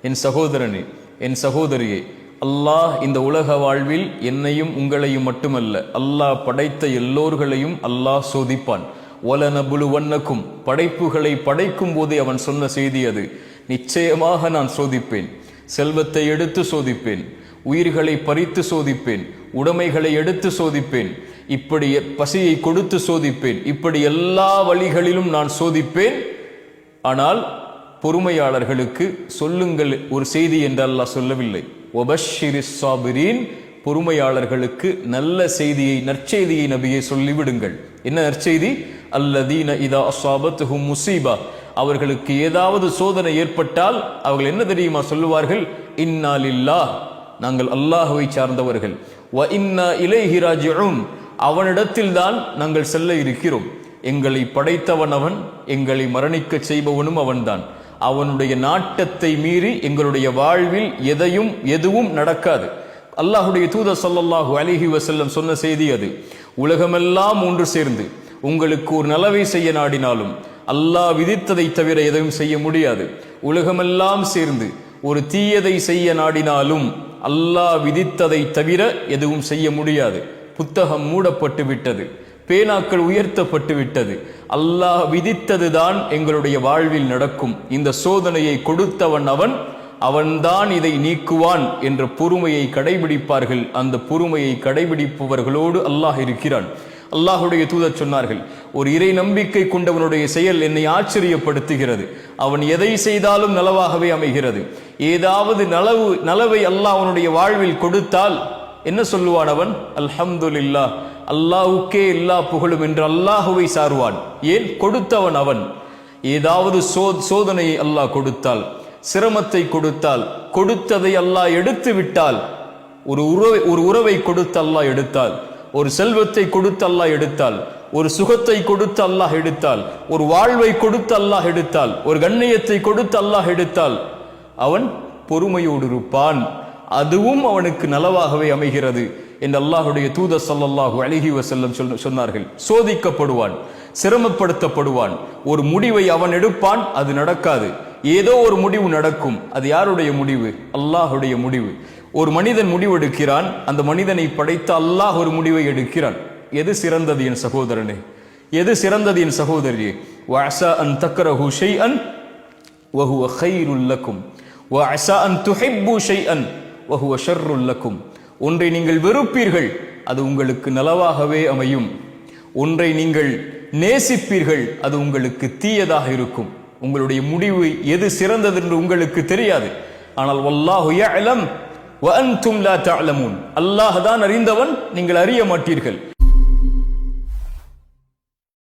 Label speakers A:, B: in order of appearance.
A: என் சகோதரனே, என் சகோதரியே, அல்லாஹ் இந்த உலக வாழ்வில் என்னையும் உங்களையும் மட்டுமல்ல, அல்லாஹ் படைத்த எல்லோர்களையும் அல்லாஹ் சோதிப்பான். வலனபுலுவன்னக்கும், படைப்புகளை படைக்கும் போதே அவன் சொன்ன செய்தி அது. நிச்சயமாக நான் சோதிப்பேன். செல்வத்தை எடுத்து சோதிப்பேன், உயிர்களை பறித்து சோதிப்பேன், உடைமைகளை எடுத்து சோதிப்பேன், இப்படி பசியை கொடுத்து சோதிப்பேன், இப்படி எல்லா வழிகளிலும் நான் சோதிப்பேன். ஆனால் பொறுமையாளர்களுக்கு சொல்லுங்கள் ஒரு செய்தி என்று அல்லாஹ் சொல்லவில்லை. வபஷ்ஷிரிஸ் சாபிரீன், பொறுமையாளர்களுக்கு நல்ல செய்தியை, நற்செய்தியை நபியை சொல்லிவிடுங்கள். என்ன நற்செய்தி? அல்லதீன இதா அஸாபத்துஹும் முஸீபா, அவர்களுக்கு ஏதாவது சோதனை ஏற்பட்டால் அவர்கள் என்ன தெரியுமா சொல்லுவார்கள்? இன்னா லில்லாஹ், நாங்கள் அல்லாஹ்வை சார்ந்தவர்கள். வ இன்னா இலைஹி ராஜிஊன், அவனிடத்தில் தான் நாங்கள் செல்ல இருக்கிறோம். எங்களை படைத்தவன் அவன், எங்களை மரணிக்க செய்பவனும் அவன்தான். அவனுடைய நாட்டத்தை மீறி எங்களுடைய வாழ்வில் எதுவும் நடக்காது. அல்லாஹுடைய தூதர் ஸல்லல்லாஹு அலைஹி வஸல்லம் சொன்ன செய்தி அது. உலகமெல்லாம் ஒன்று சேர்ந்து உங்களுக்கு ஒரு நலவை செய்ய நாடினாலும் அல்லாஹ் விதித்ததை தவிர எதையும் செய்ய முடியாது. உலகமெல்லாம் சேர்ந்து ஒரு தீயதை செய்ய நாடினாலும் அல்லாஹ் விதித்ததை தவிர எதுவும் செய்ய முடியாது. புத்தகம் மூடப்பட்டு விட்டது, பேனாக்கள் உயர்த்தப்பட்டு விட்டது. அல்லாஹ் விதித்ததுதான் எங்களுடைய வாழ்வில் நடக்கும். இந்த சோதனையை கொடுத்தவன் அவன்தான் இதை நீக்குவான் என்ற பொறுமையை கடைபிடிப்பார்கள். அந்த பொறுமையை கடைபிடிப்பவர்களோடு அல்லாஹ் இருக்கிறான். அல்லாஹுடைய தூதர் சொன்னார்கள், ஒரு இறை நம்பிக்கை கொண்டவனுடைய செயல் என்னை ஆச்சரியப்படுத்துகிறது. அவன் எதை செய்தாலும் நலவாகவே அமைகிறது. ஏதாவது நலவை அல்லாஹ் அவனுடைய வாழ்வில் கொடுத்தால் என்ன சொல்லுவான் அவன்? அல்ஹம்துலில்லாஹ், அல்லாஹுக்கே எல்லா புகழும் என்று அல்லாஹுவை சாருவான். ஏன்? கொடுத்தவன் அவன். ஏதாவது சோதனையை அல்லாஹ் கொடுத்தால், சிரமத்தை கொடுத்தால், கொடுத்ததை அல்லாஹ் எடுத்து விட்டால், ஒரு உறவை கொடுத்து அல்லாஹ் எடுத்தால், ஒரு செல்வத்தை கொடுத்து அல்லாஹ் எடுத்தால், ஒரு சுகத்தை கொடுத்து அல்லாஹ் எடுத்தால், ஒரு வாழ்வை கொடுத்து அல்லாஹ் எடுத்தால், ஒரு கண்ணியத்தை கொடுத்து அல்லாஹ் எடுத்தால், அவன் பொறுமையோடு இருப்பான். அதுவும் அவனுக்கு நலவாகவே அமைகிறது என்று அல்லாஹுடைய தூதர் ஸல்லல்லாஹு அலைஹி வஸல்லம் சொன்னார்கள். சோதிக்கப்படுவான், சிரமப்படுத்தப்படுவான், ஒரு முடிவை அவன் எடுப்பான், அது நடக்காது. ஏதோ ஒரு முடிவு நடக்கும். அது யாருடைய முடிவு? அல்லாஹுடைய முடிவு. ஒரு மனிதன் முடிவெடுக்கிறான், அந்த மனிதனை படைத்த அல்லாஹ் ஒரு முடிவை எடுக்கிறான். எது சிறந்தது என் சகோதரனே? எது சிறந்தது என் சகோதரியே? வஅஸா அன் தக்ரஹு ஷைஅன் வஹுவ கைருல் லக்கும் வஅஸா அன் துஹிப்பு ஷைஅன் வஹுவ ஷர்ருல் லக்கும். ஒன்றை நீங்கள் வெறுப்பீர்கள், அது உங்களுக்கு நலவாகவே அமையும். ஒன்றை நீங்கள் நேசிப்பீர்கள், அது உங்களுக்கு தீயதாக இருக்கும். உங்களுடைய முடிவு எது சிறந்தது என்று உங்களுக்கு தெரியாது. ஆனால் வல்லாஹு யஅலம் வ அன்தும் லா தஅலமூன், அல்லாஹ் தான் அறிந்தவன், நீங்கள் அறிய மாட்டீர்கள்.